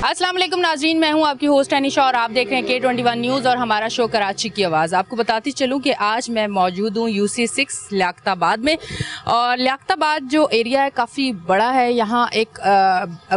अस्सलाम वालेकुम नाज़रीन, मैं हूं आपकी होस्ट अनिशा और आप देख रहे हैं K21 न्यूज़ और हमारा शो कराची की आवाज़। आपको बताती चलूं कि आज मैं मौजूद हूं UC6 लियाकताबाद में। और लियाकताबाद जो एरिया है काफ़ी बड़ा है, यहाँ एक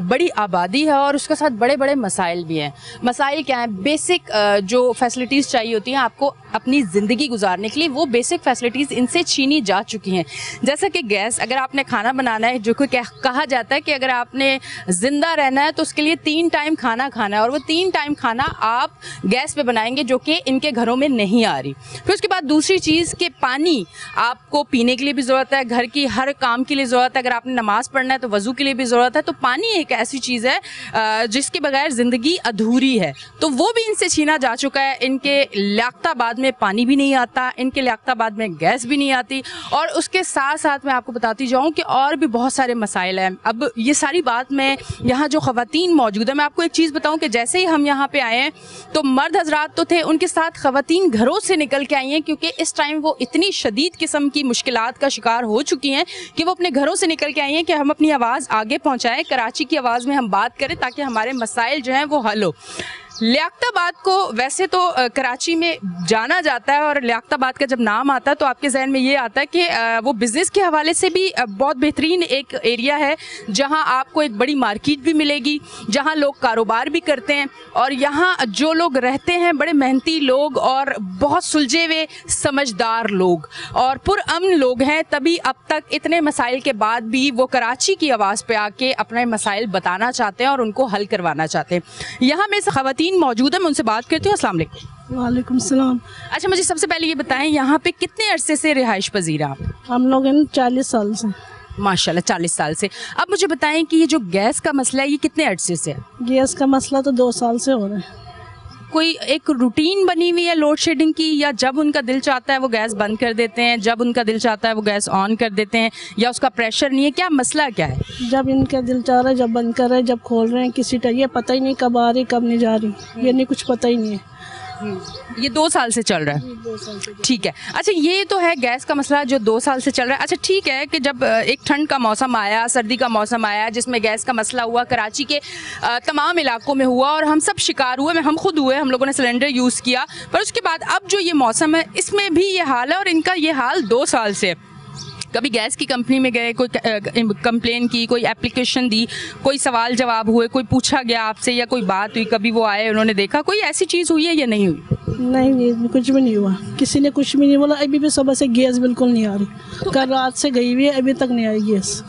बड़ी आबादी है और उसके साथ बड़े बड़े मसाइल भी हैं। मसाइल क्या हैं? बेसिक जो फैसिलिटीज़ चाहिए होती हैं आपको अपनी ज़िंदगी गुजारने के लिए, वो बेसिक फैसिलिटीज़ इनसे छीनी जा चुकी हैं। जैसा कि गैस, अगर आपने खाना बनाना है, जो कि कहा जाता है कि अगर आपने ज़िंदा रहना है तो उसके लिए 3 टाइम खाना खाना है, और वो 3 टाइम खाना आप गैस पे बनाएंगे, जो कि इनके घरों में नहीं आ रही। फिर उसके बाद दूसरी चीज़ कि पानी आपको पीने के लिए भी ज़रूरत है, घर की हर काम के लिए ज़रूरत है। अगर आपने नमाज़ पढ़ना है तो वज़ू के लिए भी ज़रूरत है। तो पानी एक ऐसी चीज़ है जिसके बगैर ज़िंदगी अधूरी है, तो वो भी इनसे छीना जा चुका है। इनके लियाकताबाद में पानी भी नहीं आता, इनके लियाकताबाद में गैस भी नहीं आती, और उसके साथ साथ मैं आपको बताती जाऊँ कि और भी बहुत सारे मसाइल हैं। अब ये सारी बात मैं यहाँ जो ख़वातीन मौजूद है, मैं आपको एक चीज़ बताऊं कि जैसे ही हम यहाँ पे आए हैं तो मर्द हजरात तो थे, उनके साथ ख़वातीन घरों से निकल के आई हैं, क्योंकि इस टाइम वो इतनी शदीद किस्म की मुश्किलात का शिकार हो चुकी हैं कि वो अपने घरों से निकल के आई हैं कि हम अपनी आवाज़ आगे पहुँचाएँ, कराची की आवाज़ में हम बात करें ताकि हमारे मसाइल जो हैं वो हल हो। लियाकताबाद को वैसे तो कराची में जाना जाता है, और लियाकताबाद का जब नाम आता है तो आपके जहन में ये आता है कि वो बिज़नेस के हवाले से भी बहुत बेहतरीन एक एरिया है, जहां आपको एक बड़ी मार्केट भी मिलेगी, जहां लोग कारोबार भी करते हैं, और यहां जो लोग रहते हैं बड़े मेहनती लोग और बहुत सुलझे हुए समझदार लोग और पुरअमन लोग हैं। तभी अब तक इतने मसाइल के बाद भी वो कराची की आवाज़ पे आके अपने मसाइल बताना चाहते हैं और उनको हल करवाना चाहते हैं। यहाँ में से ख़वातीन मौजूद है, मैं उनसे बात करती हूँ। अस्सलाम वालेकुम। वालेकुम सलाम। अच्छा, मुझे सबसे पहले ये बताएं, यहाँ पे कितने अरसे से रिहाइश पजीर हैं आप? हम लोग 40 साल से। माशाल्लाह, 40 साल से। अब मुझे बताएं कि ये जो गैस का मसला है ये कितने अरसे से है? गैस का मसला तो 2 साल से हो रहा है। कोई एक रूटीन बनी हुई है लोड शेडिंग की, या जब उनका दिल चाहता है वो गैस बंद कर देते हैं, जब उनका दिल चाहता है वो गैस ऑन कर देते हैं, या उसका प्रेशर नहीं है? क्या मसला क्या है? जब इनका दिल चाह रहा है जब बंद कर रहे हैं, जब खोल रहे हैं किसी टाइम, ये पता ही नहीं कब आ रही कब नहीं जा रही, ये नहीं कुछ पता ही नहीं है। ये 2 साल से चल रहा है? 2 साल से। ठीक है। अच्छा, ये तो है गैस का मसला जो 2 साल से चल रहा है। अच्छा, ठीक है कि जब एक ठंड का मौसम आया, सर्दी का मौसम आया, जिसमें गैस का मसला हुआ, कराची के तमाम इलाकों में हुआ और हम सब शिकार हुए, हम खुद हुए, हम लोगों ने सिलेंडर यूज़ किया। पर उसके बाद अब जो ये मौसम है इसमें भी ये हाल है, और इनका ये हाल 2 साल से। कभी गैस की कंपनी में गए, कोई कंप्लेन की, कोई एप्लीकेशन दी, कोई सवाल जवाब हुए, कोई पूछा गया आपसे, या कोई बात हुई, कभी वो आए उन्होंने देखा, कोई ऐसी चीज़ हुई है या नहीं हुई? नहीं, कुछ भी नहीं हुआ, किसी ने कुछ भी नहीं बोला। अभी भी सुबह से गैस बिल्कुल नहीं आ रही, कल रात से गई हुई है, अभी तक नहीं आई गैस।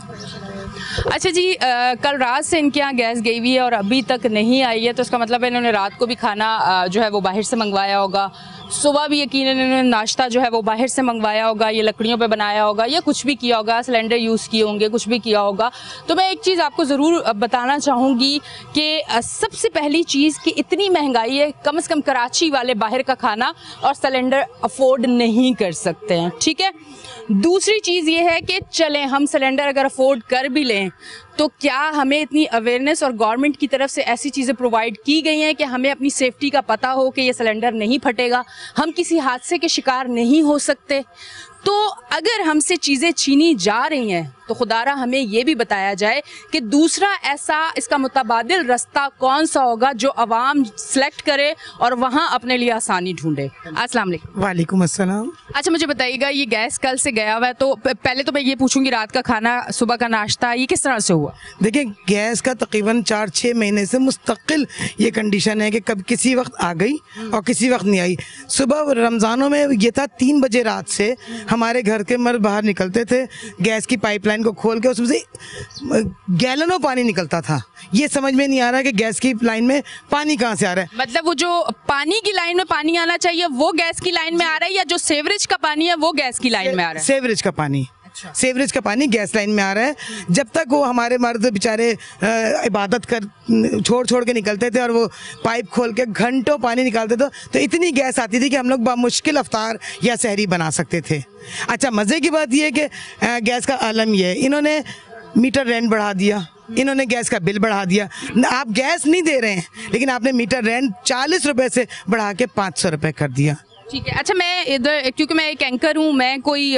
अच्छा जी, कल रात से इनके यहाँ गैस गई हुई है और अभी तक नहीं आई है, तो इसका मतलब है इन्होंने रात को भी खाना जो है वो बाहर से मंगवाया होगा, सुबह भी यकीनन इन्होंने नाश्ता जो है वो बाहर से मंगवाया होगा, ये लकड़ियों पे बनाया होगा, या कुछ भी किया होगा, सिलेंडर यूज़ किए होंगे, कुछ भी किया होगा। तो मैं एक चीज़ आपको ज़रूर बताना चाहूँगी कि सबसे पहली चीज़ कि इतनी महंगाई है, कम से कम कराची वाले बाहर का खाना और सिलेंडर अफोर्ड नहीं कर सकते हैं, ठीक है। दूसरी चीज़ ये है कि चलें हम सिलेंडर अगर अफोर्ड कर भी लें तो क्या हमें इतनी अवेयरनेस और गवर्नमेंट की तरफ से ऐसी चीज़ें प्रोवाइड की गई हैं कि हमें अपनी सेफ्टी का पता हो कि ये सिलेंडर नहीं फटेगा, हम किसी हादसे के शिकार नहीं हो सकते। तो अगर हमसे चीज़ें छीनी जा रही हैं तो खुदारा हमें ये भी बताया जाए कि दूसरा ऐसा इसका मुतबादिल रास्ता कौन सा होगा जो अवाम सेलेक्ट करे और वहाँ अपने लिए आसानी ढूंढे। अस्सलाम वालेकुम। वालेकुम अस्सलाम। अच्छा, मुझे बताइएगा, ये गैस कल से गया हुआ है, तो पहले तो मैं ये पूछूंगी रात का खाना, सुबह का नाश्ता, ये किस तरह से हुआ? देखिए, गैस का तकरीबन 4-6 महीने से मुस्तकिल ये कंडीशन है कि कब किसी वक्त आ गई और किसी वक्त नहीं आई। सुबह रमज़ानों में ये था 3 बजे रात से हमारे घर के मर्द बाहर निकलते थे, गैस की पाइपलाइन को खोल के उसमें से गैलनों पानी निकलता था। ये समझ में नहीं आ रहा कि गैस की लाइन में पानी कहाँ से आ रहा है। मतलब वो जो पानी की लाइन में पानी आना चाहिए वो गैस की लाइन में आ रहा है, या जो सेवरेज का पानी है वो गैस की लाइन में आ रहा है? सेवरेज का पानी, सेवरेज का पानी गैस लाइन में आ रहा है। जब तक वो हमारे मर्द बेचारे इबादत कर छोड़ के निकलते थे और वो पाइप खोल के घंटों पानी निकालते थे, तो इतनी गैस आती थी कि हम लोग बामुश्किल अफ्तार या सहरी बना सकते थे। अच्छा, मज़े की बात ये है कि गैस का आलम ये है, इन्होंने मीटर रेंट बढ़ा दिया, इन्होंने गैस का बिल बढ़ा दिया। आप गैस नहीं दे रहे हैं लेकिन आपने मीटर रेंट 40 रुपये से बढ़ा के 500 रुपये कर दिया। ठीक है। अच्छा, मैं इधर क्योंकि मैं एक एंकर हूँ, मैं कोई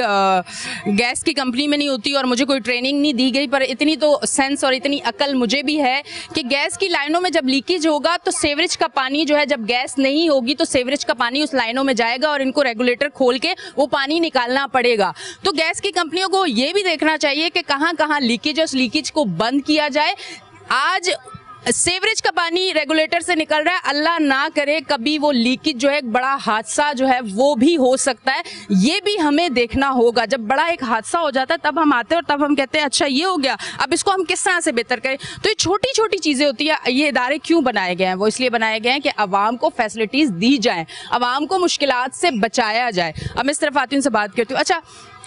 गैस की कंपनी में नहीं होती और मुझे कोई ट्रेनिंग नहीं दी गई, पर इतनी तो सेंस और इतनी अकल मुझे भी है कि गैस की लाइनों में जब लीकेज होगा तो सीवरेज का पानी जो है, जब गैस नहीं होगी तो सीवरेज का पानी उस लाइनों में जाएगा और इनको रेगुलेटर खोल के वो पानी निकालना पड़ेगा। तो गैस की कंपनियों को ये भी देखना चाहिए कि कहाँ कहाँ लीकेज है, उस लीकेज को बंद किया जाए। आज सीवरेज का पानी रेगुलेटर से निकल रहा है, अल्लाह ना करे कभी वो लीकेज जो है एक बड़ा हादसा जो है वो भी हो सकता है, ये भी हमें देखना होगा। जब बड़ा एक हादसा हो जाता है तब हम आते हैं और तब हम कहते हैं अच्छा ये हो गया, अब इसको हम किस तरह से बेहतर करें। तो ये छोटी छोटी चीज़ें होती है। ये इदारे क्यों बनाए गए हैं? वो इसलिए बनाए गए हैं कि आवाम को फैसिलिटीज़ दी जाएँ, आवाम को मुश्किलात से बचाया जाए। अब मैं इस तरफ आती हूँ, उनसे बात करती हूँ। अच्छा,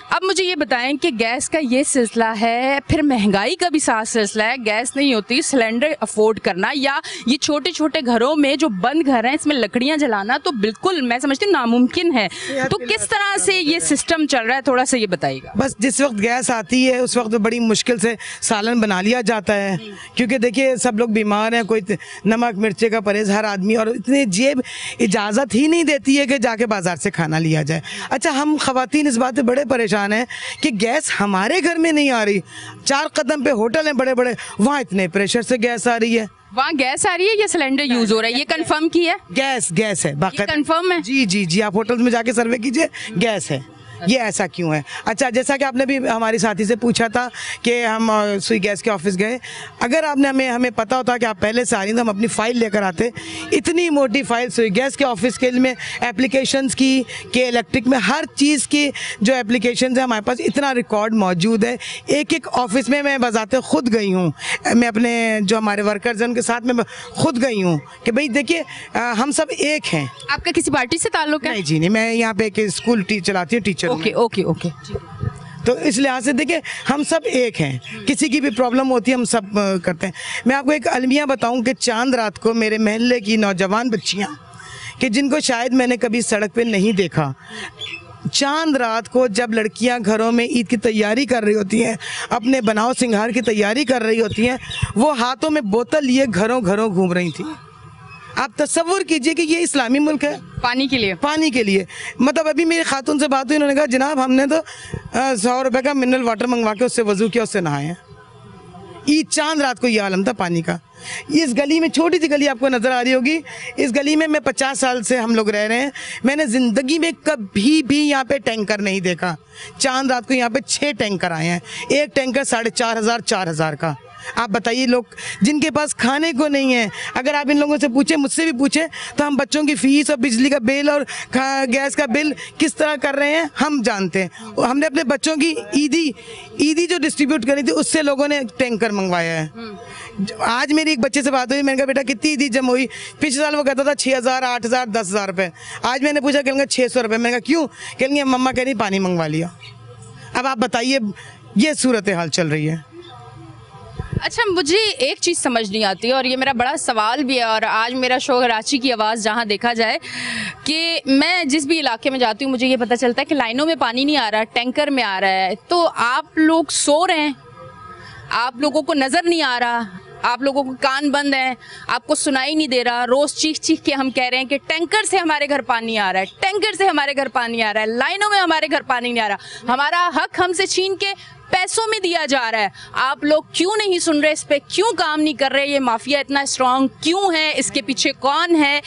अब मुझे ये बताएं कि गैस का ये सिलसिला है, फिर महंगाई का भी साथ सिलसिला है। गैस नहीं होती, सिलेंडर अफोर्ड करना, या ये छोटे छोटे घरों में जो बंद घर हैं इसमें लकड़ियां जलाना तो बिल्कुल मैं समझती हूँ नामुमकिन है। तो किस तरह से ये सिस्टम चल रहा है, थोड़ा सा ये बताइएगा। बस जिस वक्त गैस आती है उस वक्त बड़ी मुश्किल से सालन बना लिया जाता है, क्योंकि देखिए सब लोग बीमार हैं, कोई नमक मिर्चे का परहेज हर आदमी, और इतनी जेब इजाज़त ही नहीं देती है कि जाके बाजार से खाना लिया जाए। अच्छा, हम ख़वातीन इस बात पे बड़े परेशान है कि गैस हमारे घर में नहीं आ रही। 4 कदम पे होटल हैं बड़े बड़े, वहाँ इतने प्रेशर से गैस आ रही है। वहाँ गैस आ रही है या सिलेंडर यूज हो रहा है? ये कंफर्म की है? गैस है, बाकी कंफर्म है। जी, आप होटल में जाके सर्वे कीजिए, गैस है। ये ऐसा क्यों है? अच्छा, जैसा कि आपने भी हमारी साथी से पूछा था कि हम सुई गैस के ऑफिस गए, अगर आपने हमें पता होता कि आप पहले से आ रही तो हम अपनी फ़ाइल लेकर आते। इतनी मोटी फाइल सुई गैस के ऑफिस के में एप्लीकेशंस की, के इलेक्ट्रिक में हर चीज़ की जो एप्लीकेशंस है हमारे पास इतना रिकॉर्ड मौजूद है। एक ऑफिस में मैं बजाते खुद गई हूँ, मैं अपने जो हमारे वर्कर्स हैं उनके साथ में खुद गई हूँ कि भाई देखिए हम सब एक हैं। आपका किसी पार्टी से ताल्लुक है? नहीं जी नहीं, मैं यहाँ पे एक स्कूल चलाती हूँ, टीचर। ओके। तो इस लिहाज से देखिए हम सब एक हैं, किसी की भी प्रॉब्लम होती है हम सब करते हैं। मैं आपको एक अलमिया बताऊं कि चांद रात को मेरे महल्ले की नौजवान बच्चियां, कि जिनको शायद मैंने कभी सड़क पे नहीं देखा, चांद रात को जब लड़कियां घरों में ईद की तैयारी कर रही होती हैं, अपने बनाव सिंगार की तैयारी कर रही होती हैं, वो हाथों में बोतल लिए घरों घरों घूम रही थी। आप तसव्वुर कीजिए कि ये इस्लामी मुल्क है। पानी के लिए मतलब अभी मेरी खातून से बात हुई, उन्होंने कहा जनाब हमने तो 100 रुपए का मिनरल वाटर मंगवा के उससे वजू किया, उससे नहाए हैं। ईद चांद रात को ये आलम था पानी का। इस गली में, छोटी सी गली आपको नज़र आ रही होगी, इस गली में मैं 50 साल से हम लोग रह रहे हैं, मैंने ज़िंदगी में कभी भी यहाँ पे टैंकर नहीं देखा। चांद रात को यहाँ पे 6 टैंकर आए हैं, एक टैंकर 4,500 का। आप बताइए, लोग जिनके पास खाने को नहीं है, अगर आप इन लोगों से पूछें, मुझसे भी पूछें, तो हम बच्चों की फ़ीस और बिजली का बिल और गैस का बिल किस तरह कर रहे हैं हम जानते हैं। हमने अपने बच्चों की ईदी जो डिस्ट्रीब्यूट करी थी उससे लोगों ने टैंकर मंगवाया है। आज मेरी एक बच्चे से बात हुई, मैंने कहा बेटा कितनी ईदी जमा हुई? पिछले साल वो कहता था 6,000, 8,000, 10,000 रुपये। आज मैंने पूछा, कहेंगे 600 रुपये। मैंने कहा क्यों? कहेंगे मम्मा कह रही पानी मंगवा लिया। अब आप बताइए, ये सूरत हाल चल रही है। अच्छा, मुझे एक चीज़ समझ नहीं आती और ये मेरा बड़ा सवाल भी है, और आज मेरा शो कराची की आवाज़ जहाँ देखा जाए कि मैं जिस भी इलाके में जाती हूँ मुझे ये पता चलता है कि लाइनों में पानी नहीं आ रहा, टैंकर में आ रहा है। तो आप लोग सो रहे हैं, आप लोगों को नज़र नहीं आ रहा, आप लोगों को कान बंद है, आपको सुनाई नहीं दे रहा। रोज़ चीख चीख के हम कह रहे हैं कि टैंकर से हमारे घर पानी आ रहा है, टैंकर से हमारे घर पानी आ रहा है, लाइनों में हमारे घर पानी नहीं आ रहा, हमारा हक हमसे छीन के पैसों में दिया जा रहा है। आप लोग क्यों नहीं सुन रहे? इस पे क्यों काम नहीं कर रहे? ये माफिया इतना स्ट्रांग क्यों है? इसके पीछे कौन है?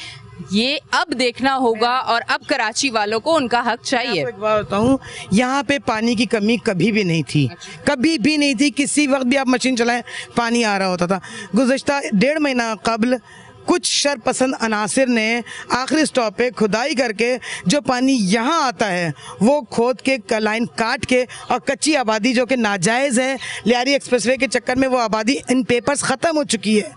ये अब देखना होगा और अब कराची वालों को उनका हक चाहिए। एक बात बताऊं, यहाँ पे पानी की कमी कभी भी नहीं थी, कभी भी नहीं थी। किसी वक्त भी आप मशीन चलाएं पानी आ रहा होता था। गुज़श्ता 1.5 महीना कबल कुछ शरपसंद अनासिर ने आखिरी स्टॉप पे खुदाई करके जो पानी यहाँ आता है वो खोद के लाइन काट के, और कच्ची आबादी जो कि नाजायज़ है, लियारी एक्सप्रेसवे के चक्कर में वो आबादी इन पेपर्स ख़त्म हो चुकी है।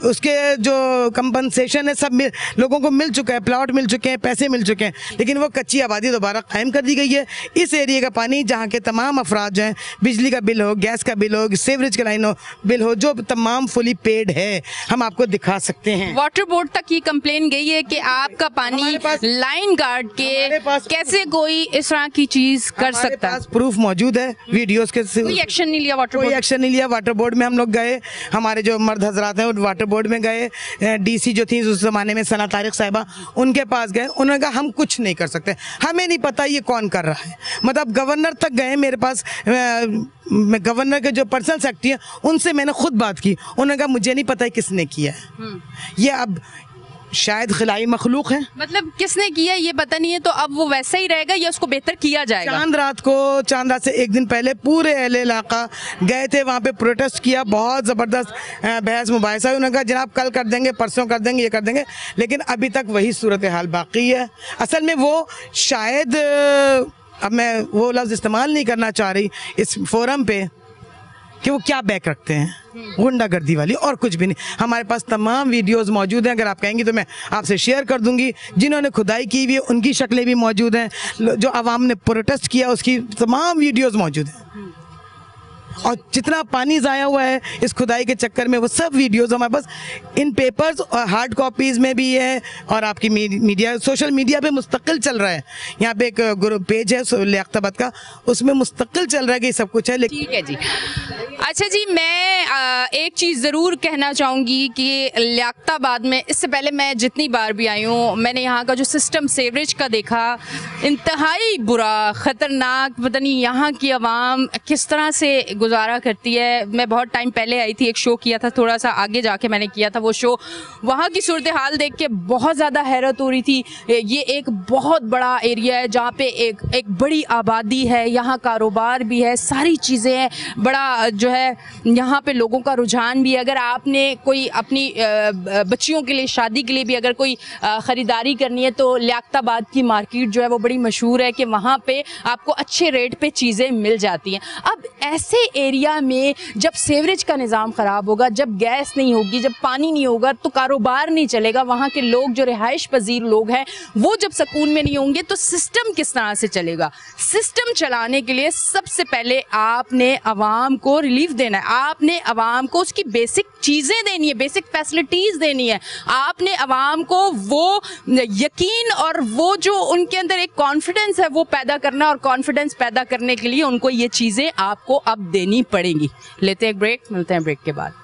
उसके जो कंपनसेशन है सब लोगों को मिल चुका है, प्लॉट मिल चुके हैं, पैसे मिल चुके हैं, लेकिन वो कच्ची आबादी दोबारा कायम कर दी गई है। इस एरिया का पानी जहाँ के तमाम अफराद जो हैं, बिजली का बिल हो, गैस का बिल हो, सीवरेज का लाइन हो बिल हो, जो तमाम फुली पेड है, हम आपको दिखा सकते हैं। हैं। वाटर बोर्ड तक ये कंप्लेन गई है कि आपका पानी लाइन गार्ड के कैसे कोई इस तरह की चीज कर सकता है। प्रूफ मौजूद है वीडियोस के। कोई एक्शन नहीं लिया वाटर बोर्ड? कोई एक्शन नहीं लिया। वाटर बोर्ड में हम लोग गए, हमारे जो मर्द हजरात हैं वो वाटर बोर्ड में गए, डीसी जो थी उस जमाने में सना तारिक साहिबा, उनके पास गए। उन्होंने कहा हम कुछ नहीं कर सकते, हमें नहीं पता ये कौन कर रहा है। मतलब गवर्नर तक गए, मेरे पास गवर्नर के जो पर्सनल सेक्रेटरी है उनसे मैंने खुद बात की। उन्होंने कहा मुझे नहीं पता है किसने किया है। ये अब शायद खिलाई मखलूक है, मतलब किसने किया ये पता नहीं है, तो अब वो वैसा ही रहेगा या उसको बेहतर किया जाएगा? चांद रात से एक दिन पहले पूरे अहले इलाका गए थे, वहाँ पे प्रोटेस्ट किया, बहुत ज़बरदस्त बहस मुबाहिसा हुआ। उन्होंने कहा जनाब कल कर देंगे, परसों कर देंगे, ये कर देंगे, लेकिन अभी तक वही सूरत हाल बाकी है। असल में वो शायद, अब मैं वो लफ्ज़ इस्तेमाल नहीं करना चाह रही इस फोरम पे कि वो क्या बैक रखते हैं, गुंडागर्दी वाली, और कुछ भी नहीं। हमारे पास तमाम वीडियोस मौजूद हैं, अगर आप कहेंगी तो मैं आपसे शेयर कर दूंगी। जिन्होंने खुदाई की हुई है उनकी शक्लें भी मौजूद हैं, जो आवाम ने प्रोटेस्ट किया उसकी तमाम वीडियोस मौजूद हैं, और जितना पानी ज़ाया हुआ है इस खुदाई के चक्कर में वो सब वीडियोस हमारे पास इन पेपर्स और हार्ड कॉपीज़ में भी है, और आपकी मीडिया सोशल मीडिया पे मुस्तकिल चल रहा है। यहाँ पे एक ग्रुप पेज है लियाकताबाद का, उसमें मुस्तकिल चल रहा है कि सब कुछ है। ठीक है जी। अच्छा जी, मैं एक चीज़ ज़रूर कहना चाहूँगी कि लियाकताबाद में इससे पहले मैं जितनी बार भी आई हूँ, मैंने यहाँ का जो सिस्टम सीवरेज का देखा, इंतहाई बुरा, ख़तरनाक। पता नहीं यहाँ की आवाम किस तरह से गुजारा करती है। मैं बहुत टाइम पहले आई थी, एक शो किया था, थोड़ा सा आगे जाके मैंने किया था वो शो। वहाँ की सूरत हाल देख के बहुत ज़्यादा हैरत हो रही थी। ये एक बहुत बड़ा एरिया है जहाँ पे एक बड़ी आबादी है, यहाँ कारोबार भी है, सारी चीज़ें हैं, बड़ा जो है यहाँ पे लोगों का रुझान भी है। अगर आपने कोई अपनी बच्चियों के लिए, शादी के लिए भी अगर कोई ख़रीदारी करनी है तो लियाकताबाद की मार्केट जो है वो बड़ी मशहूर है कि वहाँ पे आपको अच्छे रेट पे चीज़ें मिल जाती हैं। अब ऐसे एरिया में जब सीवरेज का निज़ाम ख़राब होगा, जब गैस नहीं होगी, जब पानी नहीं होगा, तो कारोबार नहीं चलेगा। वहाँ के लोग जो रिहाइश पजीर लोग हैं वो जब सुकून में नहीं होंगे तो सिस्टम किस तरह से चलेगा? सिस्टम चलाने के लिए सबसे पहले आपने आवाम को रिलीफ देना है, आपने आवाम को उसकी बेसिक चीज़ें देनी है, बेसिक फैसिलिटीज़ देनी है। आपने आवाम को वो यकीन और वो जो उनके अंदर एक कॉन्फिडेंस है वो पैदा करना, और कॉन्फिडेंस पैदा करने के लिए उनको ये चीज़ें आपको अब देनी पड़ेंगी। लेते हैं एक ब्रेक, मिलते हैं ब्रेक के बाद।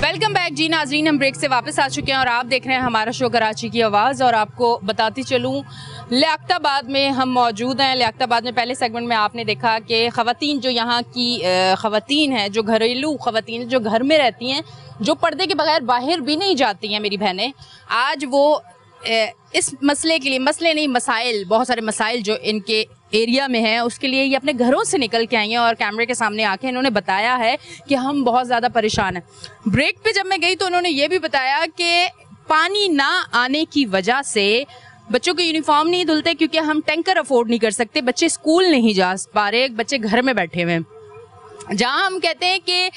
वेलकम बैक जी नाजरीन, हम ब्रेक से वापस आ चुके हैं और आप देख रहे हैं हमारा शो कराची की आवाज़। और आपको बताती चलूँ, लियाकताबाद में हम मौजूद हैं। लियाकताबाद में पहले सेगमेंट में आपने देखा कि ख़वातीन जो यहाँ की ख़वातीन हैं, जो घरेलू ख़वातीन जो घर में रहती हैं, जो पर्दे के बगैर बाहर भी नहीं जाती हैं मेरी बहनें, आज वो इस मसले के लिए, मसले नहीं मसाइल, बहुत सारे मसाइल जो इनके एरिया में है उसके लिए ये अपने घरों से निकल के आई हैं और कैमरे के सामने आके इन्होंने बताया है कि हम बहुत ज़्यादा परेशान हैं। ब्रेक पे जब मैं गई तो उन्होंने ये भी बताया कि पानी ना आने की वजह से बच्चों के यूनिफॉर्म नहीं धुलते क्योंकि हम टैंकर अफोर्ड नहीं कर सकते, बच्चे स्कूल नहीं जा पा रहे, बच्चे घर में बैठे हुए हैं। जहाँ हम कहते हैं कि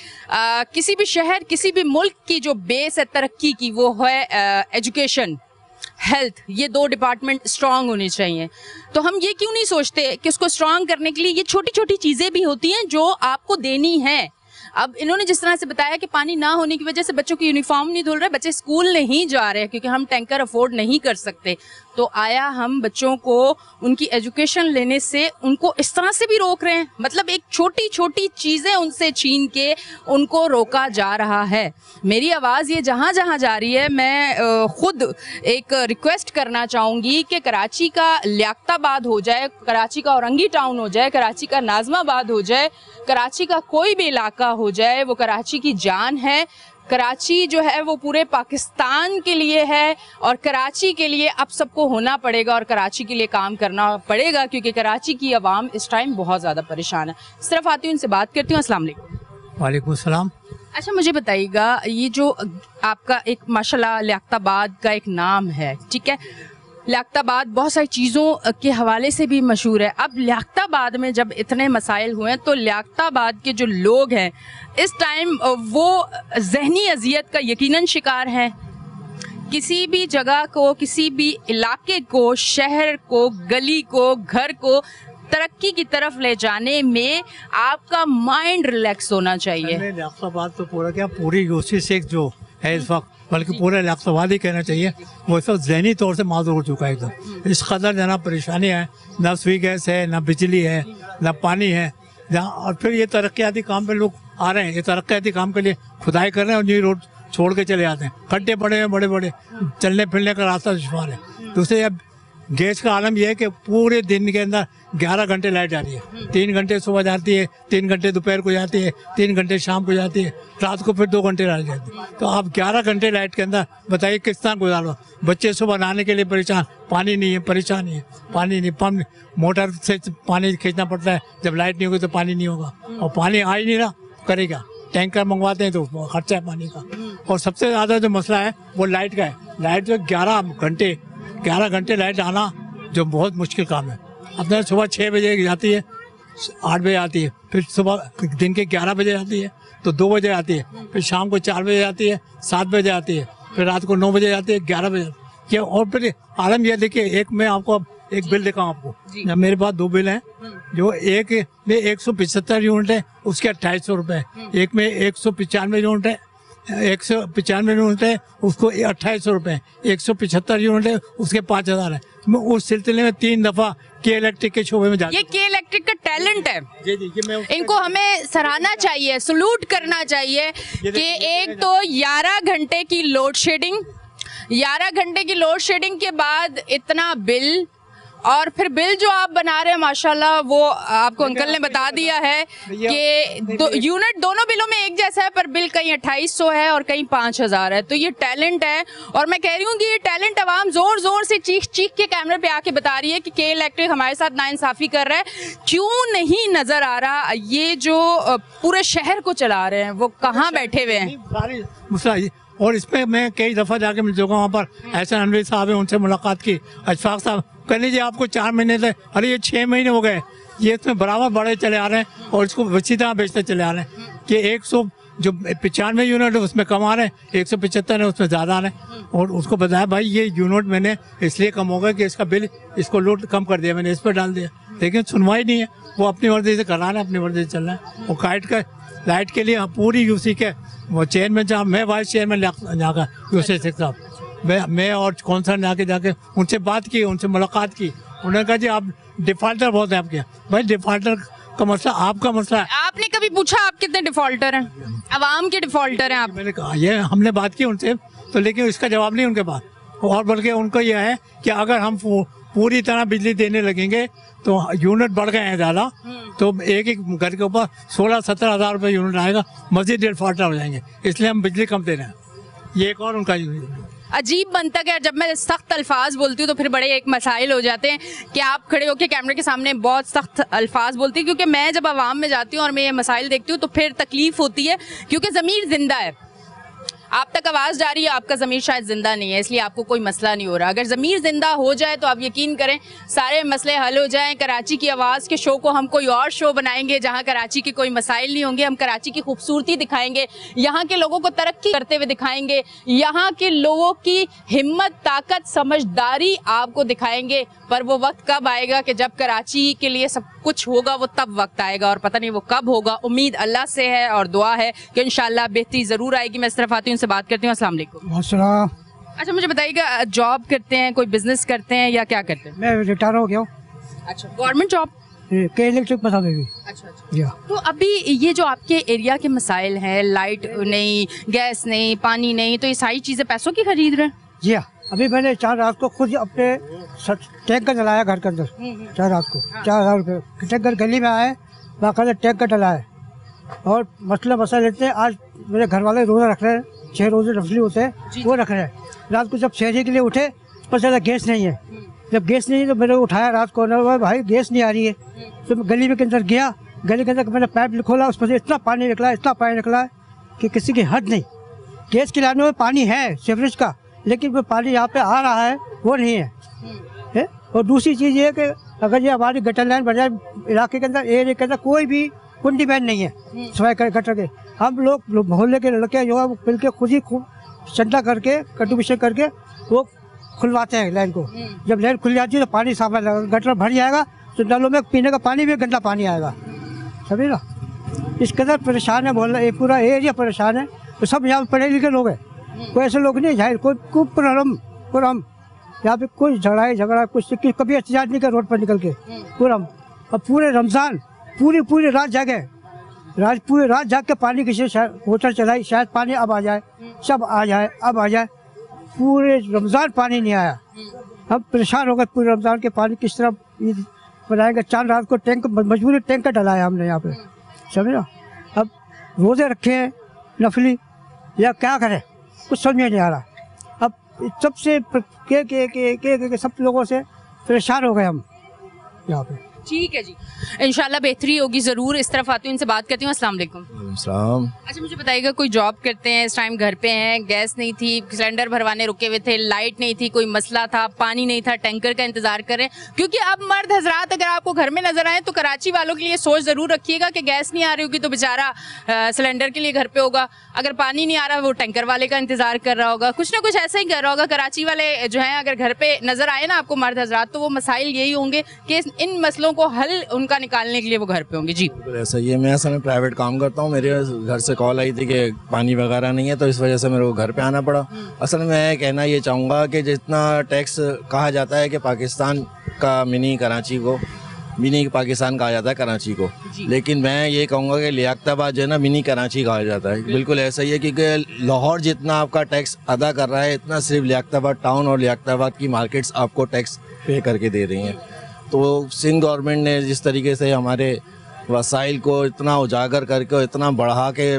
किसी भी शहर, किसी भी मुल्क की जो बेस है तरक्की की वो है एजुकेशन, हेल्थ, ये दो डिपार्टमेंट स्ट्रांग होने चाहिए। तो हम ये क्यों नहीं सोचते कि उसको स्ट्रांग करने के लिए ये छोटी छोटी चीज़ें भी होती हैं जो आपको देनी है। अब इन्होंने जिस तरह से बताया कि पानी ना होने की वजह से बच्चों की यूनिफॉर्म नहीं धुल रहे, बच्चे स्कूल नहीं जा रहे क्योंकि हम टैंकर अफोर्ड नहीं कर सकते, तो आया हम बच्चों को उनकी एजुकेशन लेने से उनको इस तरह से भी रोक रहे हैं। मतलब एक छोटी छोटी चीज़ें उनसे छीन के उनको रोका जा रहा है। मेरी आवाज़ ये जहाँ जहाँ जा रही है, मैं खुद एक रिक्वेस्ट करना चाहूँगी कि कराची का लियाकताबाद हो जाए, कराची का औरंगी टाउन हो जाए, कराची का नाज़माबाद हो जाए, कराची का कोई भी इलाका हो जाए, वो कराची की जान है। कराची जो है वो पूरे पाकिस्तान के लिए है और कराची के लिए अब सबको होना पड़ेगा और कराची के लिए काम करना पड़ेगा, क्योंकि कराची की आवाम इस टाइम बहुत ज़्यादा परेशान है। इस तरफ आती हूँ, इनसे बात करती हूँ। अस्सलाम वालेकुम। वालेकुम सलाम। अच्छा, मुझे बताइएगा, ये जो आपका एक माशाल्लाह लियाकताबाद का एक नाम है, ठीक है, लियाकताबाद बहुत सारी चीज़ों के हवाले से भी मशहूर है। अब लियाकताबाद में जब इतने मसाइल हुए हैं तो लियाकताबाद के जो लोग हैं इस टाइम वो जहनी अजियत का यकीनन शिकार हैं। किसी भी जगह को, किसी भी इलाके को, शहर को, गली को, घर को तरक्की की तरफ ले जाने में आपका माइंड रिलैक्स होना चाहिए। लियाकताबाद तो पूरा क्या, पूरी यूसी सिक्स जो है इस वक्त, बल्कि पूरा लियाकताबाद ही कहना चाहिए, वो इस वक्त जहनी तौर से माजूर हो चुका है एकदम। इस कदर जना परेशानियाँ हैं, ना सुई गैस है, ना बिजली है, ना पानी है, जहाँ और फिर ये तरक्याती काम पे लोग आ रहे हैं, ये तरक्याती काम के लिए खुदाई कर रहे हैं और ये रोड छोड़ के चले जाते हैं। खड्डे पड़े हैं बड़े बड़े, चलने फिरने का रास्ता दुश्वार है। दूसरे अब गैस का आलम यह है कि पूरे दिन के अंदर 11 घंटे लाइट जा रही है। 3 घंटे सुबह जाती है, 3 घंटे दोपहर को जाती है, 3 घंटे शाम को जाती है, रात को फिर 2 घंटे लाइट जाती है। तो आप 11 घंटे लाइट के अंदर बताइए किस तरह गुजारो। बच्चे सुबह नहाने के लिए परेशान, पानी नहीं है, परेशानी है, पानी नहीं, पंप मोटर से पानी खींचना पड़ता है, जब लाइट नहीं होगी तो पानी नहीं होगा, और पानी आ ही नहीं रहा, करेगा टैंकर मंगवाते हैं तो खर्चा है पानी का। और सबसे ज़्यादा जो मसला है वो लाइट का है। लाइट जो 11 घंटे लाइट आना जो बहुत मुश्किल काम है। अपने सुबह 6 बजे जाती है, 8 बजे आती है, फिर सुबह दिन के 11 बजे आती है, तो 2 बजे आती है, फिर शाम को 4 बजे आती है, 7 बजे आती है, फिर रात को 9 बजे आती है, 11 बजे ये। और फिर आलम यह देखिए, एक मैं आपको एक बिल दिखाऊँ आपको। मेरे पास 2 बिल हैं, जो एक में 175 यूनिट है, उसके 2800 रुपये, एक में 195 यूनिट है, 195 यूनिट है, उसको 2800 रुपये, 175 यूनिट है, उसके 5000 है। मैं उस सिलसिले में 3 दफा के इलेक्ट्रिक के शोबे में जाता। ये के इलेक्ट्रिक का टैलेंट है मैं इनको हमें सराहना चाहिए, सलूट करना चाहिए कि एक तो 11 घंटे की लोड शेडिंग, 11 घंटे की लोड शेडिंग के बाद इतना बिल, और फिर बिल जो आप बना रहे हैं माशाल्लाह, वो आपको अंकल ने बता दिया है कि यूनिट दोनों बिलों में एक जैसा है, पर बिल कहीं 2800 है और कहीं 5000 है। तो ये टैलेंट है, और मैं कह रही हूँ कि ये टैलेंट अवाम जोर जोर से चीख चीख के कैमरे पे आके बता रही है कि के इलेक्ट्रिक हमारे साथ नाइंसाफी कर रहा है। क्यों नहीं नजर आ रहा ये जो पूरे शहर को चला रहे हैं, वो कहाँ बैठे हुए हैं? और इसमें मैं कई दफ़ा जाके मिल चुका हूँ, वहाँ पर एहसान अनवरी साहब है, उनसे मुलाकात की। अशफाक साहब कह लीजिए आपको 4 महीने से, अरे ये 6 महीने हो गए, ये इसमें बराबर बढ़े चले आ रहे हैं और इसको अच्छी तरह बेचते चले आ रहे हैं कि 195 यूनिट है उसमें कम आ रहे हैं, 175 है उसमें ज़्यादा आ रहे हैं। और उसको बताया भाई ये यूनिट मैंने इसलिए कम हो गया कि इसका बिल, इसको लोड कम कर दिया मैंने, इस पर डाल दिया, लेकिन सुनवाई नहीं है। वो अपनी मर्जी से कर रहा है, अपनी मर्जी से चल रहा है। वो लाइट के लिए पूरी यूसी के वो चेयरमैन साहब, मैं वाइस चेयरमैन यहाँ का यूसी साहब, मैं और कौंसल जाके उनसे बात की, उनसे मुलाकात की। उन्होंने कहा जी आप डिफॉल्टर बहुत हैं आपके। भाई डिफॉल्टर का मसला आपका मसला है। आपने कभी पूछा आप कितने डिफॉल्टर हैं? अवाम के डिफॉल्टर हैं आप? मैंने कहा ये हमने बात की उनसे, तो लेकिन इसका जवाब नहीं उनके पास। और बल्कि उनको यह है कि अगर हम पूरी तरह बिजली देने लगेंगे तो यूनिट बढ़ गए हैं ज़्यादा, तो एक घर के ऊपर 16-17 हज़ार रुपये यूनिट आएगा, मज़ीद डिफॉल्टर हो जाएंगे, इसलिए हम बिजली कम दे रहे हैं। ये एक और उनका अजीब बनता है। जब मैं सख्त अल्फाज बोलती हूँ तो फिर बड़े एक मसाइल हो जाते हैं कि आप खड़े होकर कैमरे के सामने बहुत सख्त अल्फाज बोलती हैं, क्योंकि मैं जब आवाम में जाती हूँ और मैं ये मसाइल देखती हूँ तो फिर तकलीफ होती है, क्योंकि ज़मीर जिंदा है। आप तक आवाज़ जा रही है, आपका ज़मीर शायद ज़िंदा नहीं है, इसलिए आपको कोई मसला नहीं हो रहा। अगर ज़मीर ज़िंदा हो जाए तो आप यकीन करें सारे मसले हल हो जाएं। कराची की आवाज़ के शो को हम कोई और शो बनाएंगे जहां कराची के कोई मसाइल नहीं होंगे। हम कराची की खूबसूरती दिखाएंगे, यहाँ के लोगों को तरक्की करते हुए दिखाएंगे, यहाँ के लोगों की हिम्मत, ताकत, समझदारी आपको दिखाएंगे। पर वो वक्त कब आएगा कि जब कराची के लिए सब कुछ होगा, वो तब वक्त आएगा, और पता नहीं वो कब होगा। उम्मीद अल्लाह से है और दुआ है कि इंशाल्लाह बेहतरी ज़रूर आएगी। मैं इस तरफ आती हूँ, उनसे बात करती हूँ। अस्सलाम वालेकुम। अच्छा, मुझे बताइएगा, जॉब करते हैं, कोई बिजनेस करते हैं या क्या करते हैं? मैं रिटायर हो गया हूँ। अच्छा, गवर्नमेंट जॉब? के इलेक्ट्रिक पता भी। अच्छा। तो अभी ये जो आपके एरिया के मसाइल हैं, लाइट नहीं, गैस नहीं, पानी नहीं, तो ये सारी चीज़ें पैसों की खरीद रहे हैं? जी हाँ, अभी मैंने 4 रात को खुद अपने टैंकर चलाया घर के अंदर। 4 रात को 4000 रुपये टैंकर गली में आए, बाकायदा टैंकर डलाए। और मसला लेते हैं, आज मेरे घर वाले रोज़ा रख रहे हैं, 6 रोजे नफली होते हैं वो रख रहे हैं। रात को जब शहरी के लिए उठे पता चला गैस नहीं है। जब गैस नहीं है तो मैंने उठाया रात को, भाई गैस नहीं आ रही है। तो मैं गली में के अंदर गया, गली के अंदर मैंने पाइप खोला, उसमें से इतना पानी निकला है कि किसी की हद नहीं। गैस की लाइनों में पानी है सीवरेज का, लेकिन वो पानी यहाँ पे आ रहा है वो नहीं है। और दूसरी चीज़ ये कि अगर ये हमारी गटर लाइन बन जाए इलाके के अंदर, एरिया के अंदर कोई भी कुंडी बैन नहीं है सफाई गटर के। हम लोग मोहल्ले के लड़के जो है वो मिल के खुद ही चंदा करके कंट्रीब्यूशन करके वो खुलवाते हैं लाइन को। जब लाइन खुल जाती है तो पानी साफ आएगा, गटर भर जाएगा तो नलों में पीने का पानी भी गंदा पानी आएगा। समझे ना, इस कदर परेशान है मोहल्ला, ये पूरा एरिया परेशान है। तो सब यहाँ पढ़े लिखे लोग हैं, कोई ऐसे लोग नहीं जाहिर कोई पुरम यहाँ पे कोई झगड़ा कुछ कभी एहतजाज नहीं कर रोड पर निकल के पुरम। अब पूरे रमजान पूरी रात जागे, पूरी रात जाग के पानी किसी मोटर चलाई, शायद पानी अब आ जाए, सब आ जाए। पूरे रमजान पानी नहीं आया। हम परेशान हो गए पूरे रमजान के पानी किस तरह बनाएंगे। चांद रात को टैंक मजबूरी टैंकर डलाया हमने यहाँ पे, समझा। अब रोजे रखे हैं नफली या क्या करें कुछ समझ में नहीं आ रहा। अब सबसे के सब लोगों से परेशान हो गए हम यहाँ पे। ठीक है जी, इंशाल्लाह बेहतरी होगी ज़रूर। इस तरफ आती हूँ, इनसे बात करती हूँ। अस्सलाम वालेकुम। अच्छा मुझे बताइएगा, कोई जॉब करते हैं, इस टाइम घर पे हैं, गैस नहीं थी, सिलेंडर भरवाने रुके हुए थे, लाइट नहीं थी, कोई मसला था, पानी नहीं था, टैंकर का इंतजार करें। क्योंकि अब मर्द हजरात अगर आपको घर में नजर आए तो कराची वालों के लिए सोच ज़रूर रखिएगा कि गैस नहीं आ रही होगी तो बेचारा सिलेंडर के लिए घर पे होगा, अगर पानी नहीं आ रहा वो टैंकर वाले का इंतजार कर रहा होगा, कुछ ना कुछ ऐसा ही कर रहा होगा। कराची वाले जो है अगर घर पे नजर आए ना आपको मर्द हजरात, तो वो मसाइल यही होंगे कि इन मसलों को हल उनका निकालने के लिए वो घर पे होंगे। जी ऐसा ही है, मैं असल में प्राइवेट काम करता हूँ, मेरे घर से कॉल आई थी कि पानी वगैरह नहीं है, तो इस वजह से मेरे को घर पे आना पड़ा। असल में मैं कहना ये चाहूँगा कि जितना टैक्स कहा जाता है कि पाकिस्तान का मिनी पाकिस्तान कहा जाता है कराची को, लेकिन मैं ये कहूँगा कि लियाकताबाद जो है ना मिनी कराची कहा जाता है। बिल्कुल ऐसा ही है, क्योंकि लाहौर जितना आपका टैक्स अदा कर रहा है इतना सिर्फ लियाकताबाद टाउन और लियाकताबाद की मार्केट्स आपको टैक्स पे करके दे रही हैं। तो सिंध गवर्नमेंट ने जिस तरीके से हमारे वसाइल को इतना उजागर करके इतना बढ़ा के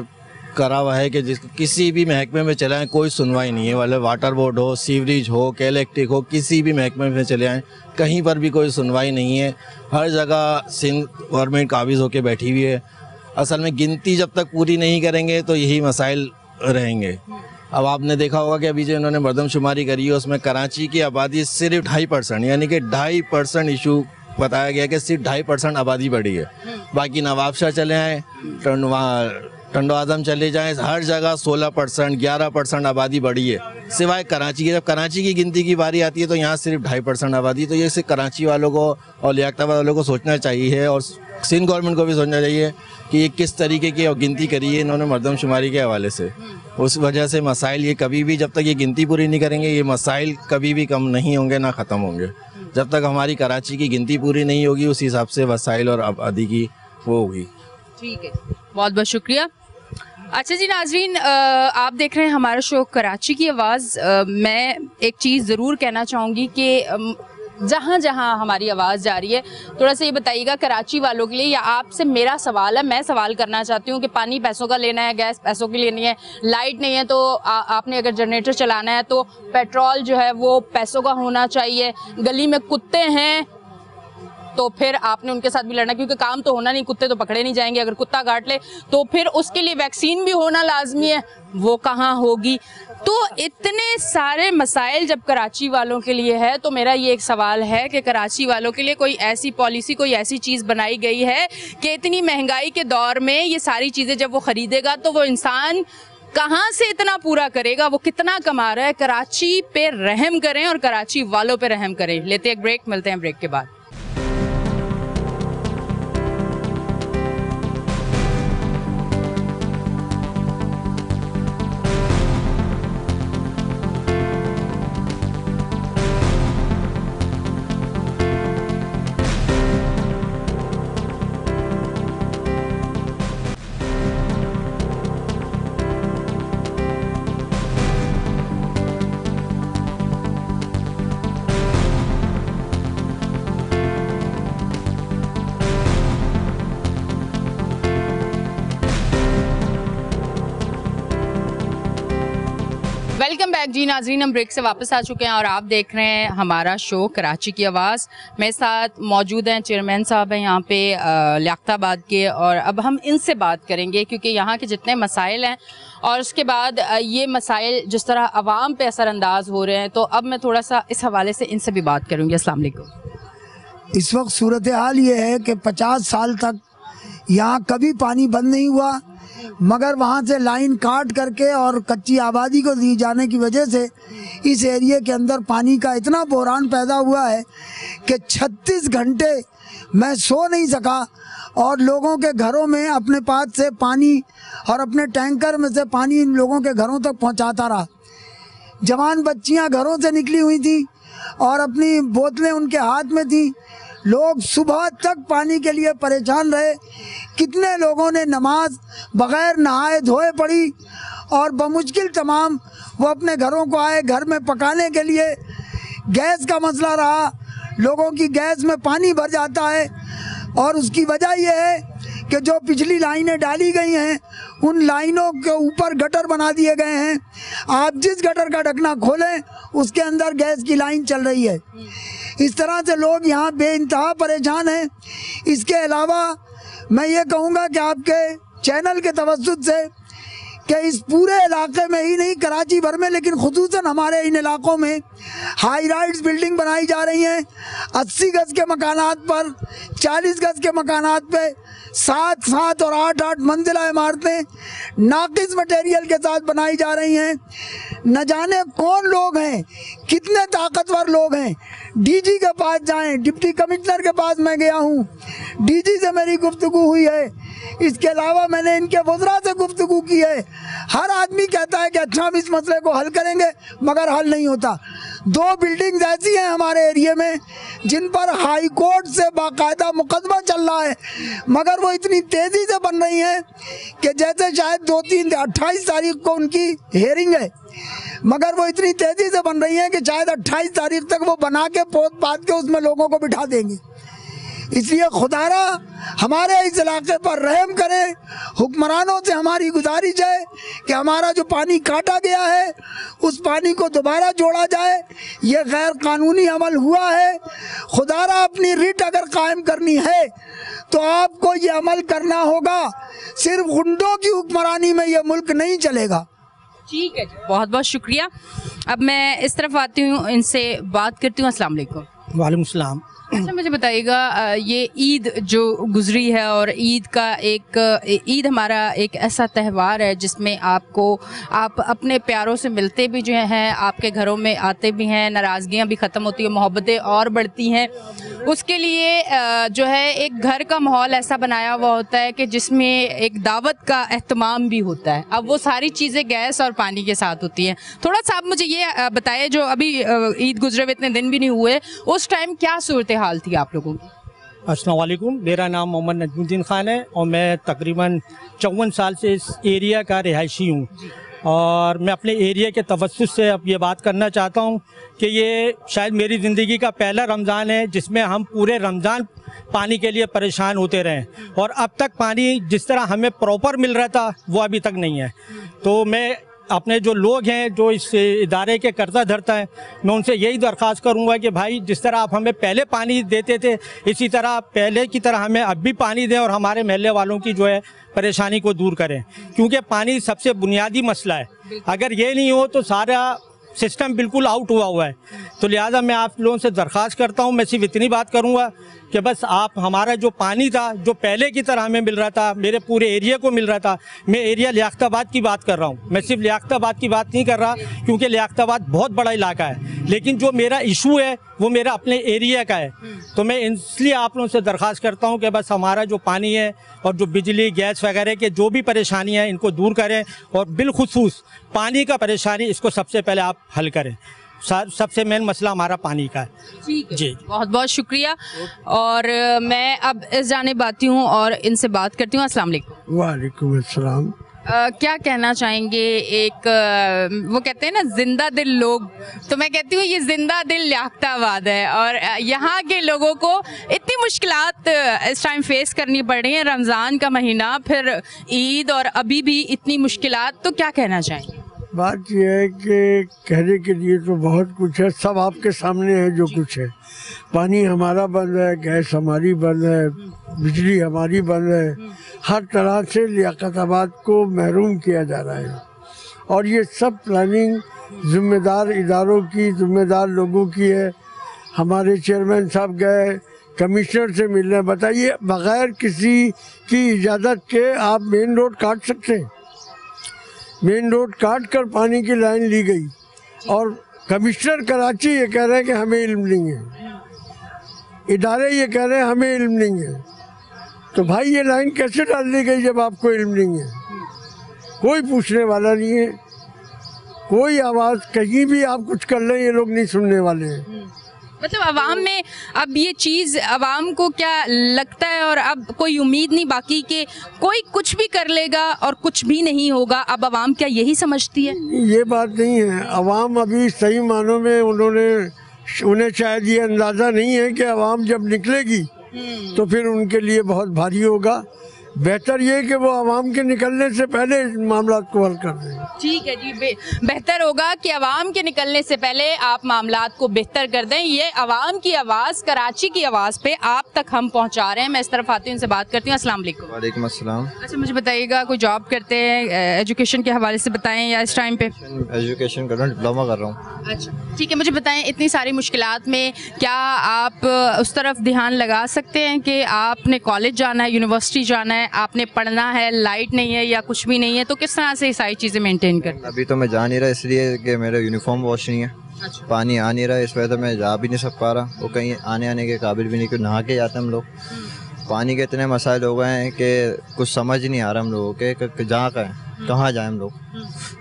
करा हुआ है कि किसी भी महकमे में चले आएँ कोई सुनवाई नहीं है, वाले वाटर बोर्ड हो, सीवरेज हो, इलेक्ट्रिक हो, किसी भी महकमे में चले आएँ कहीं पर भी कोई सुनवाई नहीं है। हर जगह सिंध गवर्नमेंट काबिज होकर बैठी हुई है। असल में गिनती जब तक पूरी नहीं करेंगे तो यही मसाइल रहेंगे। अब आपने देखा होगा कि अभी जो इन्होंने मरदमशुमारी करी है उसमें कराची की आबादी सिर्फ 2.5%, यानी कि 2.5% इशू बताया गया कि सिर्फ 2.5% आबादी बढ़ी है। बाकी नवाबशाह चले आए, टंडो आजम चले जाएं, हर जगह 16%, 11% आबादी बढ़ी है, सिवाय कराची की। जब कराची की गिनती की बारी आती है तो यहाँ सिर्फ 2.5% आबादी। तो ये सिर्फ कराची वालों को और लियाकताबाद वालों को सोचना चाहिए और सिंध गवर्नमेंट को भी सोचना चाहिए कि ये किस तरीके की गिनती करी है इन्होंने मरदमशुमारी के हवाले से। उस वजह से मसाइल ये कभी भी, जब तक ये गिनती पूरी नहीं करेंगे, ये मसाइल कभी भी कम नहीं होंगे ना ख़त्म होंगे। जब तक हमारी कराची की गिनती पूरी नहीं होगी उस हिसाब से वसाइल और आबादी की वो होगी। ठीक है, बहुत बहुत शुक्रिया। अच्छा जी नाजरीन, आप देख रहे हैं हमारा शो कराची की आवाज़। मैं एक चीज़ ज़रूर कहना चाहूँगी कि जहाँ जहाँ हमारी आवाज़ जा रही है थोड़ा सा ये बताइएगा कराची वालों के लिए, या आपसे मेरा सवाल है, मैं सवाल करना चाहती हूँ कि पानी पैसों का लेना है, गैस पैसों की लेनी है, लाइट नहीं है तो आपने अगर जनरेटर चलाना है तो पेट्रोल जो है वो पैसों का होना चाहिए, गली में कुत्ते हैं तो फिर आपने उनके साथ भी लड़ना, क्योंकि काम तो होना नहीं, कुत्ते तो पकड़े नहीं जाएंगे। अगर कुत्ता काट ले तो फिर उसके लिए वैक्सीन भी होना लाजमी है, वो कहाँ होगी। तो इतने सारे मसाइल जब कराची वालों के लिए है तो मेरा ये एक सवाल है कि कराची वालों के लिए कोई ऐसी पॉलिसी, कोई ऐसी चीज़ बनाई गई है कि इतनी महंगाई के दौर में ये सारी चीज़ें जब वो ख़रीदेगा तो वो इंसान कहाँ से इतना पूरा करेगा, वो कितना कमा रहा है। कराची पे रहम करें और कराची वालों पे रहम करें। लेते हैं एक ब्रेक, मिलते हैं ब्रेक के बाद। बैक जी नाजरीन, हम ब्रेक से वापस आ चुके हैं और आप देख रहे हैं हमारा शो कराची की आवाज़। मेरे साथ मौजूद हैं चेयरमैन साहब हैं यहाँ पे लियाकताबाद के, और अब हम इनसे बात करेंगे क्योंकि यहाँ के जितने मसाइल हैं और उसके बाद ये मसाइल जिस तरह आवाम पे असरअंदाज हो रहे हैं, तो अब मैं थोड़ा सा इस हवाले से इनसे भी बात करूँगी। अस्सलाम वालेकुम। इस वक्त सूरत हाल ये है कि 50 साल तक यहाँ कभी पानी बंद नहीं हुआ, मगर वहाँ से लाइन काट करके और कच्ची आबादी को दी जाने की वजह से इस एरिया के अंदर पानी का इतना बहरान पैदा हुआ है कि 36 घंटे मैं सो नहीं सका और लोगों के घरों में अपने पास से पानी और अपने टैंकर में से पानी इन लोगों के घरों तक पहुँचाता रहा। जवान बच्चियाँ घरों से निकली हुई थी और अपनी बोतलें उनके हाथ में थी। लोग सुबह तक पानी के लिए परेशान रहे। कितने लोगों ने नमाज बग़ैर नहाए धोए पढ़ी और बमुश्किल तमाम वो अपने घरों को आए। घर में पकाने के लिए गैस का मसला रहा, लोगों की गैस में पानी भर जाता है और उसकी वजह यह है कि जो पिछली लाइनें डाली गई हैं उन लाइनों के ऊपर गटर बना दिए गए हैं। आप जिस गटर का ढकना खोलें उसके अंदर गैस की लाइन चल रही है। इस तरह से लोग यहाँ बेइंतहा परेशान हैं। इसके अलावा मैं ये कहूँगा कि आपके चैनल के तवज्जुद से कि इस पूरे इलाके में ही नहीं, कराची भर में, लेकिन खुसूसन हमारे इन इलाकों में हाई राइड्स बिल्डिंग बनाई जा रही हैं। 80 गज के मकानात पर, 40 गज के मकानात पे 7-7 और 8-8 मंजिला इमारतें नाकिस मटेरियल के साथ बनाई जा रही हैं। न जाने कौन लोग हैं, कितने ताकतवर लोग हैं। डीजी के पास जाएं, डिप्टी कमिश्नर के पास मैं गया हूँ, डीजी से मेरी गुफ्तगू हुई है। इसके अलावा मैंने इनके वज़रा से गुफ्तगू की है। हर आदमी कहता है कि अच्छा हम इस मसले को हल करेंगे, मगर हल नहीं होता। 2 बिल्डिंग्स ऐसी हैं हमारे एरिया में जिन पर हाई कोर्ट से बाकायदा मुकदमा चल रहा है, मगर वो इतनी तेज़ी से बन रही हैं कि जैसे शायद 28 तारीख को उनकी हेयरिंग है, मगर वो इतनी तेज़ी से बन रही हैं कि शायद 28 तारीख तक वो बना के पोत पात के उसमें लोगों को बिठा देंगे। इसलिए खुदारा हमारे इस इलाके पर रहम करें। हुक्मरानों से हमारी गुजारिश है कि हमारा जो पानी काटा गया है उस पानी को दोबारा जोड़ा जाए। ये गैर कानूनी अमल हुआ है। खुदारा अपनी रिट अगर कायम करनी है तो आपको ये अमल करना होगा। सिर्फ गुंडों की हुक्मरानी में ये मुल्क नहीं चलेगा। ठीक है जी, बहुत बहुत शुक्रिया। अब मैं इस तरफ आती हूँ, इनसे बात करती हूँ। अस्सलाम वालेकुम। वालेकुम सलाम। अच्छा, मुझे बताइएगा, ये ईद जो गुजरी है और ईद हमारा एक ऐसा त्यौहार है जिसमें आप अपने प्यारों से मिलते भी जो हैं, आपके घरों में आते भी हैं, नाराज़गियाँ भी ख़त्म होती हैं, मोहब्बतें और बढ़ती हैं। उसके लिए जो है एक घर का माहौल ऐसा बनाया हुआ होता है कि जिसमें एक दावत का एहतमाम भी होता है। अब वो सारी चीज़ें गैस और पानी के साथ होती हैं। थोड़ा सा आप मुझे ये बताइए, जो अभी ईद गुजरे हुए इतने दिन भी नहीं हुए, उस टाइम क्या सूरत हाल थी आप लोगों की? अस्सलाम वालेकुम। मेरा नाम मोहम्मद नजमुद्दीन ख़ान है और मैं तकरीबन 54 साल से इस एरिया का रिहायशी हूँ। और मैं अपने एरिया के तवज्जुद से अब ये बात करना चाहता हूँ कि ये शायद मेरी ज़िंदगी का पहला रमज़ान है जिसमें हम पूरे रमज़ान पानी के लिए परेशान होते रहे, और अब तक पानी जिस तरह हमें प्रॉपर मिल रहा था वो अभी तक नहीं है। तो मैं अपने जो लोग हैं जो इस इदारे के कर्जा धरता है, मैं उनसे यही दरख्वास्त करूंगा कि भाई जिस तरह आप हमें पहले पानी देते थे इसी तरह पहले की तरह हमें अब भी पानी दें और हमारे महल्ले वालों की जो है परेशानी को दूर करें, क्योंकि पानी सबसे बुनियादी मसला है। अगर ये नहीं हो तो सारा सिस्टम बिल्कुल आउट हुआ है। तो लिहाजा मैं आप लोगों से दरख्वास्त करता हूँ, मैं सिर्फ इतनी बात करूँगा कि बस आप हमारा जो पानी था जो पहले की तरह हमें मिल रहा था, मेरे पूरे एरिया को मिल रहा था। मैं एरिया लियाकताबाद की बात कर रहा हूँ, मैं सिर्फ लियाकताबाद की बात नहीं कर रहा क्योंकि लियाकताबाद बहुत बड़ा इलाका है, लेकिन जो मेरा इशू है वो मेरा अपने एरिया का है। तो मैं इसलिए आप लोगों से दरख्वास्त करता हूँ कि बस हमारा जो पानी है और जो बिजली गैस वगैरह के जो भी परेशानियाँ हैं इनको दूर करें, और बिलखुसूस पानी का परेशानी इसको सबसे पहले आप हल करें। सबसे मेन मसला हमारा पानी का है। ठीक है जी, बहुत बहुत शुक्रिया। और मैं अब इस जानिब आती हूँ और इनसे बात करती हूँ। अस्सलाम वालेकुम। वालेकुम अस्सलाम। क्या कहना चाहेंगे, एक वो कहते हैं ना जिंदा दिल लोग, तो मैं कहती हूँ ये जिंदा दिल लियाकताबाद है और यहाँ के लोगों को इतनी मुश्किलात इस टाइम फेस करनी पड़ रही हैं। रमज़ान का महीना, फिर ईद और अभी भी इतनी मुश्किलात, तो क्या कहना चाहेंगे? बात यह है कि कहने के लिए तो बहुत कुछ है, सब आपके सामने है जो कुछ है। पानी हमारा बंद है, गैस हमारी बंद है, बिजली हमारी बंद है, हर तरह से लियाकताबाद को महरूम किया जा रहा है। और ये सब प्लानिंग जिम्मेदार इदारों की, जिम्मेदार लोगों की है। हमारे चेयरमैन साहब गए कमिश्नर से मिलने, बताइए बगैर किसी की इजाज़त के आप मेन रोड काट सकते हैं? मेन रोड काट कर पानी की लाइन ली गई और कमिश्नर कराची ये कह रहे हैं कि हमें इल्म नहीं है, इदारे ये कह रहे हैं हमें इल्म नहीं है। तो भाई ये लाइन कैसे डाल दी गई जब आपको इल्म नहीं है? कोई पूछने वाला नहीं है, कोई आवाज़ कहीं भी आप कुछ कर लें ये लोग नहीं सुनने वाले हैं। मतलब अवाम में अब ये चीज़ अवाम को क्या लगता है, और अब कोई उम्मीद नहीं बाकी के कोई कुछ भी कर लेगा और कुछ भी नहीं होगा, अब अवाम क्या यही समझती है? ये बात नहीं है। अवाम अभी सही मानों में उन्हें शायद ये अंदाज़ा नहीं है कि अवाम जब निकलेगी तो फिर उनके लिए बहुत भारी होगा। बेहतर ये कि वो आवाम के निकलने से पहले इस मामला को हल कर दें। ठीक है जी, बेहतर होगा कि आवाम के निकलने से पहले आप मामलात को बेहतर कर दें। ये आवाम की आवाज़, कराची की आवाज़ पे आप तक हम पहुंचा रहे हैं। मैं इस तरफ आती हूँ, उनसे बात करती हूँ। अस्सलाम वालेकुम। वालेकुम अस्सलाम। अच्छा, मुझे बताइएगा कोई जॉब करते हैं, एजुकेशन के हवाले से बताएं, या इस टाइम पे एजुकेशन कर रहा हूँ, डिप्लोमा कर रहा हूँ। अच्छा ठीक है, मुझे बताएं इतनी सारी मुश्किलात में क्या आप उस तरफ ध्यान लगा सकते हैं कि आपने कॉलेज जाना है, यूनिवर्सिटी जाना है, आपने पढ़ना है, लाइट नहीं है या कुछ भी नहीं है, तो किस तरह से ये सारी चीज़ें मेंटेन कर? अभी तो मैं जा नहीं रहा इसलिए कि मेरा यूनिफॉर्म वॉश नहीं है। अच्छा। पानी आ नहीं रहा, इस वजह से मैं जा भी नहीं सक पा रहा, वो कहीं आने के काबिल भी नहीं, क्योंकि नहा के जाते हम लोग। पानी के इतने मसाइल हो गए हैं कि कुछ समझ नहीं आ रहा हम लोगों के जहाँ का है कहाँ जाए हम लोग।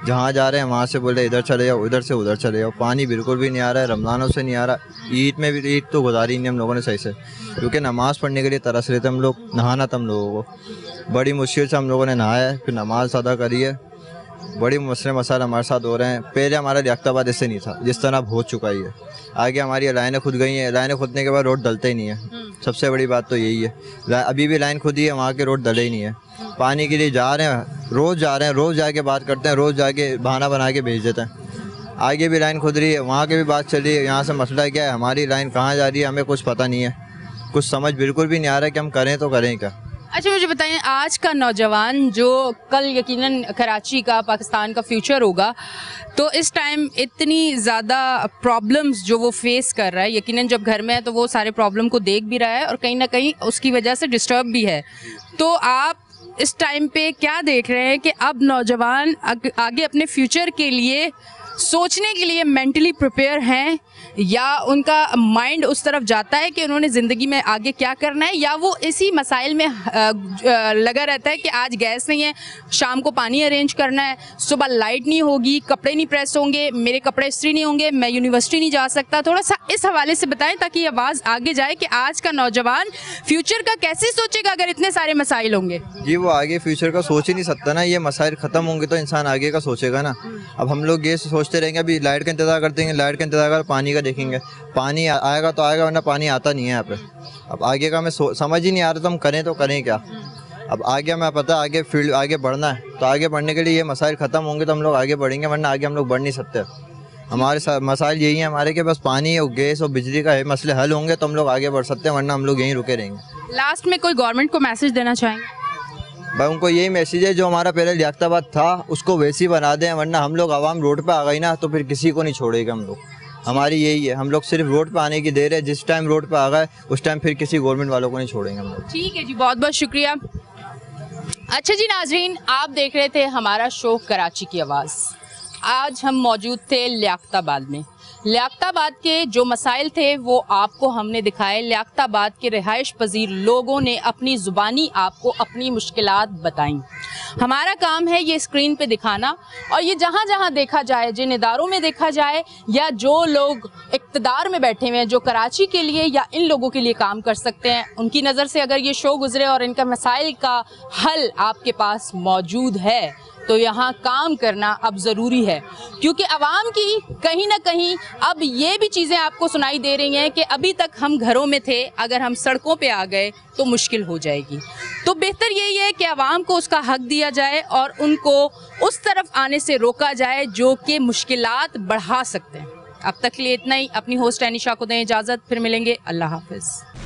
जहाँ जा रहे हैं वहाँ से बोले इधर चले जाओ, उधर से उधर चले जाओ। पानी बिल्कुल भी नहीं आ रहा है, रमज़ानों से नहीं आ रहा। ईद में भी, ईद तो गुजारी नहीं हम लोगों ने सही से, क्योंकि नमाज़ पढ़ने के लिए तरस रहे थे हम लोग। नहाना था हम लोगों को, बड़ी मुश्किल से हम लोगों ने नहाया है, फिर नमाज अदा करी है। बड़ी मसाइल हमारे साथ हो रहे हैं। पहले हमारा लियाकताबाद ऐसे नहीं था जिस तरह अब हो चुका ही है। आगे हमारी लाइनें खुद गई हैं, लाइनें खुदने के बाद रोड डलते ही नहीं है। सबसे बड़ी बात तो यही है, अभी भी लाइन खुदी है, वहाँ के रोड डले ही नहीं है। पानी के लिए जा रहे हैं, रोज़ जा रहे हैं, रोज़ जाके बात करते हैं, रोज़ जाके बहाना बना के भेज देते हैं। आगे भी लाइन खुद रही है, वहाँ के भी बात चल रही है। यहाँ से मसला क्या है, हमारी लाइन कहाँ जा रही है हमें कुछ पता नहीं है, कुछ समझ बिल्कुल भी नहीं आ रहा है कि हम करें तो करें क्या। अच्छा मुझे बताएं, आज का नौजवान जो कल यकीनन कराची का, पाकिस्तान का फ्यूचर होगा, तो इस टाइम इतनी ज़्यादा प्रॉब्लम्स जो वो फेस कर रहा है, यकीनन जब घर में है तो वो सारे प्रॉब्लम को देख भी रहा है और कहीं ना कहीं उसकी वजह से डिस्टर्ब भी है। तो आप इस टाइम पे क्या देख रहे हैं कि अब नौजवान आगे अपने फ्यूचर के लिए सोचने के लिए मेंटली प्रिपेयर हैं, या उनका माइंड उस तरफ जाता है कि उन्होंने ज़िंदगी में आगे क्या करना है, या वो इसी मसाइल में लगा रहता है कि आज गैस नहीं है, शाम को पानी अरेंज करना है, सुबह लाइट नहीं होगी, कपड़े नहीं प्रेस होंगे, मेरे कपड़े इस्त्री नहीं होंगे, मैं यूनिवर्सिटी नहीं जा सकता। थोड़ा सा इस हवाले से बताएं ताकि ये आवाज़ आगे जाए कि आज का नौजवान फ्यूचर का कैसे सोचेगा अगर इतने सारे मसाइल होंगे। जी वो आगे फ्यूचर का सोच ही नहीं सकता ना, ये मसाइल ख़त्म होंगे तो इंसान आगे का सोचेगा ना। अब हम लोग ये सोचते रहेंगे, अभी लाइट का इंतज़ार करते हैं, लाइट का इंतज़ार कर, पानी का देखेंगे, पानी आएगा तो आएगा, वरना पानी आता नहीं है यहाँ पे। अब आगे का हमें समझ ही नहीं आ रहा तो हम करें तो करें क्या। अब आगे हमें पता है आगे फील्ड आगे बढ़ना है, तो आगे बढ़ने के लिए ये मसाइल ख़त्म होंगे तो हम लोग आगे बढ़ेंगे, वरना आगे हम लोग बढ़ नहीं सकते। हमारे मसाइल यही हैं हमारे कि बस पानी और गैस और बिजली का मसले हल होंगे तो हम लोग आगे बढ़ सकते हैं, वरना हम लोग यहीं रुके रहेंगे। लास्ट में कोई गवर्नमेंट को मैसेज देना चाहेंगे? भाई उनको यही मैसेज है, जो हमारा पहले लियाकताबाद था उसको वैसे ही बना दें, वरना हम लोग आवाम रोड पे आ गई ना तो फिर किसी को नहीं छोड़ेगा हम लोग। हमारी यही है, हम लोग सिर्फ रोड पे आने की देर है, जिस टाइम रोड पे आ गए उस टाइम फिर किसी गवर्नमेंट वालों को नहीं छोड़ेंगे हम लोग। ठीक है जी, बहुत बहुत शुक्रिया। अच्छा जी नाजरीन, आप देख रहे थे हमारा शो कराची की आवाज़। आज हम मौजूद थे लियाकताबाद में। लियाकताबाद के जो मसाइल थे वो आपको हमने दिखाए। लियाकताबाद के रिहाइश पजीर लोगों ने अपनी ज़ुबानी आपको अपनी मुश्किलात बताईं। हमारा काम है ये स्क्रीन पे दिखाना, और ये जहाँ जहाँ देखा जाए, जिन इदारों में देखा जाए, या जो लोग इक़्तिदार में बैठे हुए हैं जो कराची के लिए या इन लोगों के लिए काम कर सकते हैं, उनकी नज़र से अगर ये शो गुजरे और इनका मसाइल का हल आपके पास मौजूद है तो यहाँ काम करना अब ज़रूरी है, क्योंकि आवाम की कहीं ना कहीं अब ये भी चीज़ें आपको सुनाई दे रही हैं कि अभी तक हम घरों में थे, अगर हम सड़कों पे आ गए तो मुश्किल हो जाएगी। तो बेहतर यही है कि आवाम को उसका हक दिया जाए और उनको उस तरफ आने से रोका जाए जो कि मुश्किलात बढ़ा सकते हैं। अब तक के लिए इतना ही। अपनी होस्ट एनिशा को दें इजाज़त, फिर मिलेंगे। अल्लाह हाफिज़।